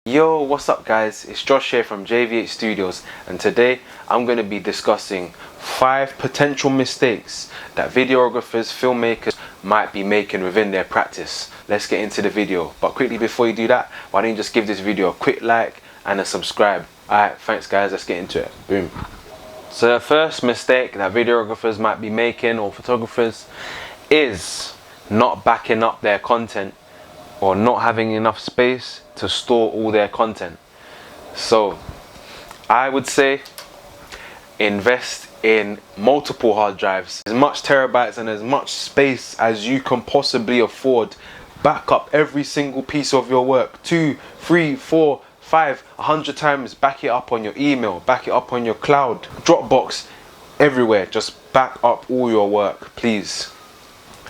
Yo, what's up guys? It's Josh here from JV8 Studios, and today I'm going to be discussing 5 potential mistakes that videographers, filmmakers might be making within their practice. Let's get into the video, but quickly before you do that, why don't you just give this video a quick like and a subscribe. Alright, thanks guys, let's get into it. Boom. So the first mistake that videographers might be making, or photographers, is not backing up their content or not having enough space to store all their content. So I would say invest in multiple hard drives, as much terabytes and as much space as you can possibly afford. Back up every single piece of your work, 2, 3, 4, 5, 100 times. Back it up on your email, back it up on your cloud, Dropbox, everywhere. Just back up all your work, please.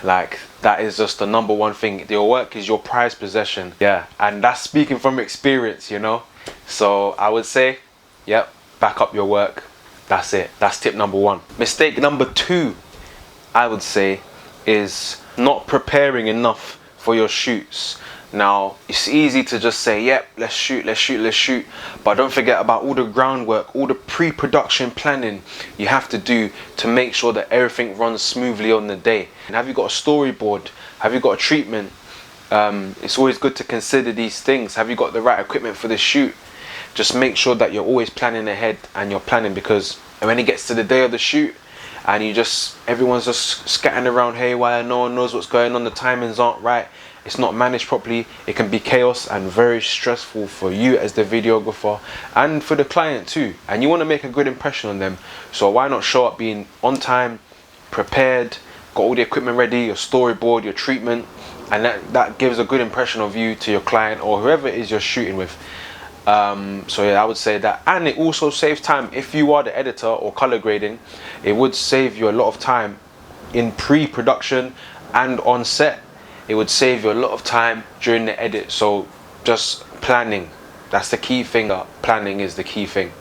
Like, that is just the number one thing. Your work is your prized possession. Yeah, and that's speaking from experience, you know. So I would say, yep, back up your work. That's it. That's tip number 1. Mistake number 2, I would say, is not preparing enough for your shoots. Now, it's easy to just say, yep, let's shoot, but don't forget about all the groundwork, all the pre-production planning you have to do to make sure that everything runs smoothly on the day. And have you got a storyboard? Have you got a treatment? It's always good to consider these things. Have you got the right equipment for the shoot? Just make sure that you're always planning ahead, and you're planning, because when it gets to the day of the shoot and everyone's just scattered around haywire, no one knows what's going on, the timings aren't right, it's not managed properly, it can be chaos and very stressful for you as the videographer and for the client too. And you want to make a good impression on them, so why not show up being on time, prepared, got all the equipment ready, your storyboard, your treatment, and that gives a good impression of you to your client or whoever it is you're shooting with. So yeah, I would say that. And it also saves time. If you are the editor or color grading, it would save you a lot of time in pre-production and on set. It would save you a lot of time during the edit. So just planning, that's the key thing. Planning is the key thing.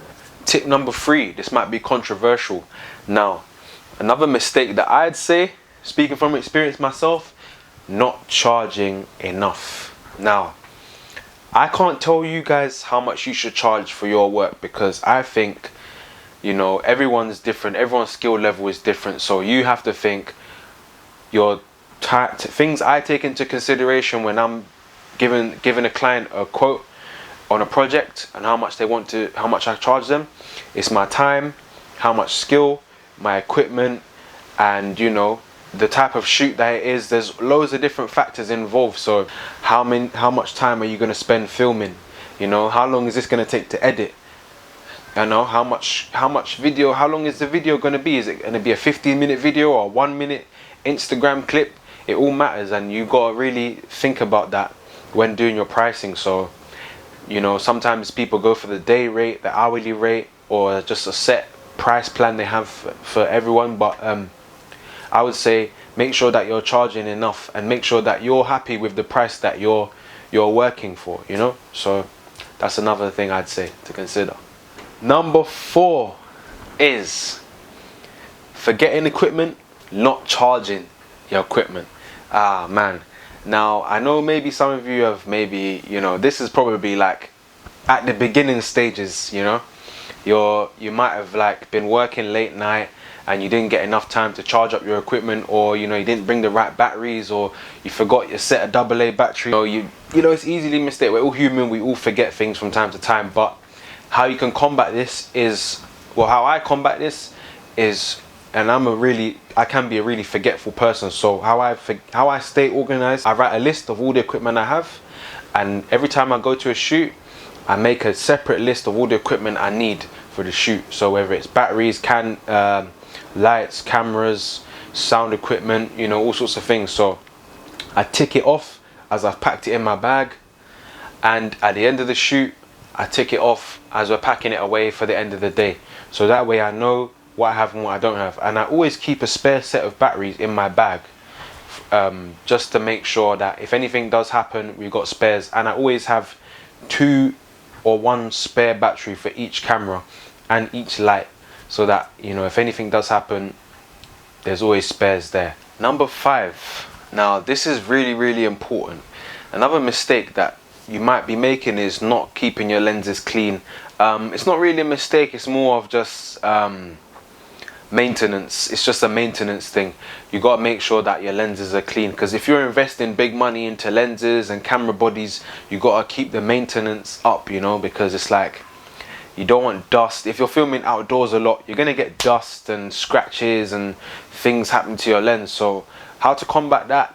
Tip number 3, this might be controversial. Now, another mistake that I'd say, speaking from experience myself, not charging enough. Now, I can't tell you guys how much you should charge for your work, because I think, you know, everyone's different, everyone's skill level is different. So you have to think your things I take into consideration when I'm giving a client a quote on a project and how much I charge them. It's my time, how much skill, my equipment, and you know, the type of shoot that it is. There's loads of different factors involved. So how much time are you going to spend filming? You know, how long is this going to take to edit? You know, how long is the video going to be? Is it going to be a 15-minute video or a 1-minute Instagram clip? It all matters, and you got to really think about that when doing your pricing. So, you know, sometimes people go for the day rate, the hourly rate, or just a set price plan they have for everyone. But I would say make sure that you're charging enough, and make sure that you're happy with the price that you're working for, you know. So that's another thing I'd say to consider. Number 4 is forgetting equipment, not charging your equipment. Man, now I know maybe some of you have you know, this is probably like at the beginning stages, you know. You might have like been working late night and you didn't get enough time to charge up your equipment, or you know, you didn't bring the right batteries, or you forgot your set a AA battery. Or you know, it's easily mistake. We're all human, we all forget things from time to time. But how you can combat this is, well, how I combat this is, and I can be a really forgetful person. So how I stay organized, I write a list of all the equipment I have, and every time I go to a shoot, I make a separate list of all the equipment I need for the shoot. So whether it's batteries, lights, cameras, sound equipment, you know, all sorts of things. So I tick it off as I've packed it in my bag, and at the end of the shoot, I tick it off as we're packing it away for the end of the day. So that way I know what I have and what I don't have. And I always keep a spare set of batteries in my bag, just to make sure that if anything does happen, we've got spares. And I always have 2 or 1 spare battery for each camera and each light, so that, you know, if anything does happen, there's always spares there. Number 5, now this is really important. Another mistake that you might be making is not keeping your lenses clean. It's not really a mistake, it's more of just maintenance. It's just a maintenance thing. You got to make sure that your lenses are clean, because if you're investing big money into lenses and camera bodies, you got to keep the maintenance up, you know, because it's like, you don't want dust. If you're filming outdoors a lot, you're gonna get dust and scratches and things happen to your lens. So how to combat that?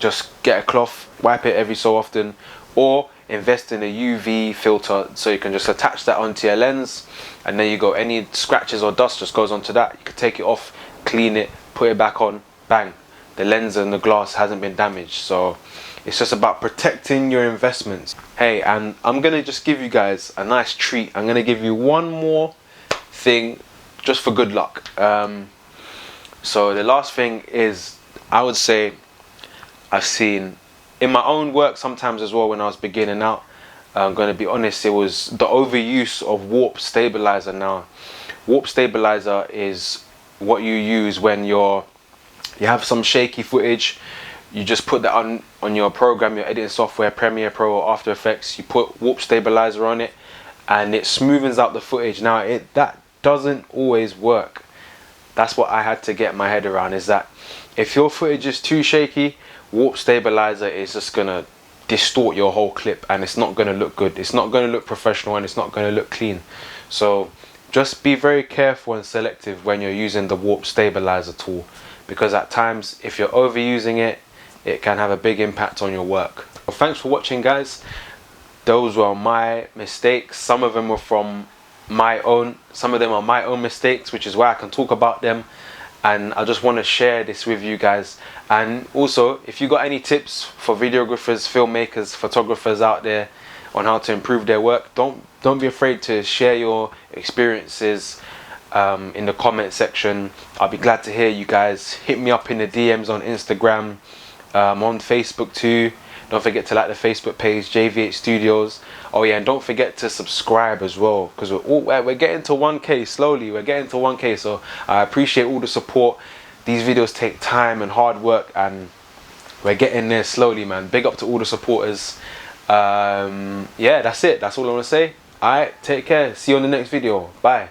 Just get a cloth, wipe it every so often, or invest in a UV filter so you can just attach that onto your lens, and then you go, any scratches or dust just goes onto that. You can take it off, clean it, put it back on, bang, the lens and the glass hasn't been damaged. So it's just about protecting your investments. Hey, and I'm gonna just give you guys a nice treat. I'm gonna give you one more thing just for good luck. So the last thing is, I would say, I've seen in my own work sometimes as well when I was beginning out, I'm going to be honest, it was the overuse of warp stabilizer. Now, warp stabilizer is what you use when you have some shaky footage. You just put that on your program, your editing software, Premiere Pro or After Effects. You put warp stabilizer on it and it smoothens out the footage. Now, that doesn't always work. That's what I had to get my head around, is that if your footage is too shaky, warp stabilizer is just gonna distort your whole clip and it's not gonna look good. It's not gonna look professional and it's not gonna look clean. So just be very careful and selective when you're using the warp stabilizer tool, because at times if you're overusing it, it can have a big impact on your work. Well, thanks for watching, guys. Those were my mistakes. Some of them were from my own, some of them are my own mistakes, which is why I can talk about them. And I just want to share this with you guys. And also, if you got any tips for videographers, filmmakers, photographers out there on how to improve their work, don't be afraid to share your experiences in the comment section. I'll be glad to hear you guys. Hit me up in the DMs on Instagram, on Facebook too. Don't forget to like the Facebook page, JV8 Studios. Oh yeah, and don't forget to subscribe as well, because we're getting to 1K slowly. We're getting to 1K, so I appreciate all the support. These videos take time and hard work, and we're getting there slowly, man. Big up to all the supporters. Yeah, that's it. That's all I want to say. Alright, take care. See you on the next video. Bye.